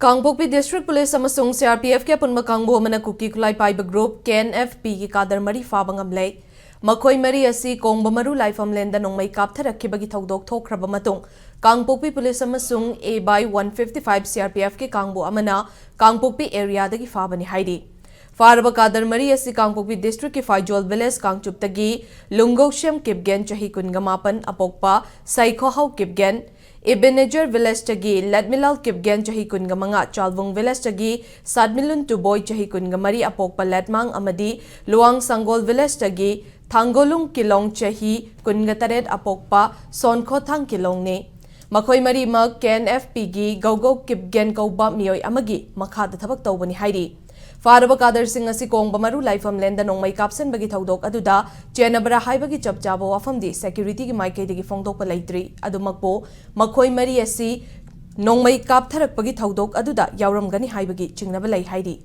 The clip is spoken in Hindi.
कांगपोकपी डिस्ट्रिक्ट पुलिस अमसुंग CRPF के पुनम कांगबो अमना कुकी खुलाई पाइब ग्रुप KNFP की कादर मरी फाबा ngamle मखोई मरी असी कोंगब मरु लाइफम लेंदा नोंमै कापथरखिबगी थौदोक थोखरब मतुंग कांगपोकपी पुलिस अमसुंग A/155 CRPF के कांगबो अमना कांगपोकपी एरिया दगी फाबनी हाइदी फारब कादर मरी असी कांगपोकपी डिस्ट्रिक्ट के फाइजोल विलेज कांगचुपतगी लुंगोशम किपगेन चही कुनगमापन अपोकपा साइखोहाउ किपगेन इबेनेजर विलेज तगी लटमिलाल किपगेन चही कुनगमंगा चालवुंग विलेज तगी सादमिलुन टुबोय चही कुनगमरी अपोकपा लटमांग अमदी लुआंग संगोल विलेज तगी थांगोलुंग किलोंग चही कुनगतरेट अपोकपा सोनखोथांग किलोंग ने मखोई मरी मग KNFP गी गौगौ किपगेन कौबा मियोय अमगी मखाद थबक तौबनी हाइरी फारब कादर सिंह असि कोंगब मरु लाइफम लेंदा नोंमै कापसनबगी थौदोक अदुदा चेन्नबरा हाइबगी चपचाबो वाफमदी सेक्यूरिटी की माइकैदगी फोंदोकपा लैत्रि अदुमकपो मखोई मरी असि नोंमै कापथरकपगी थौदोक अदुदा यावरमगनी हाइबगी चिंगनबा लै हाइरी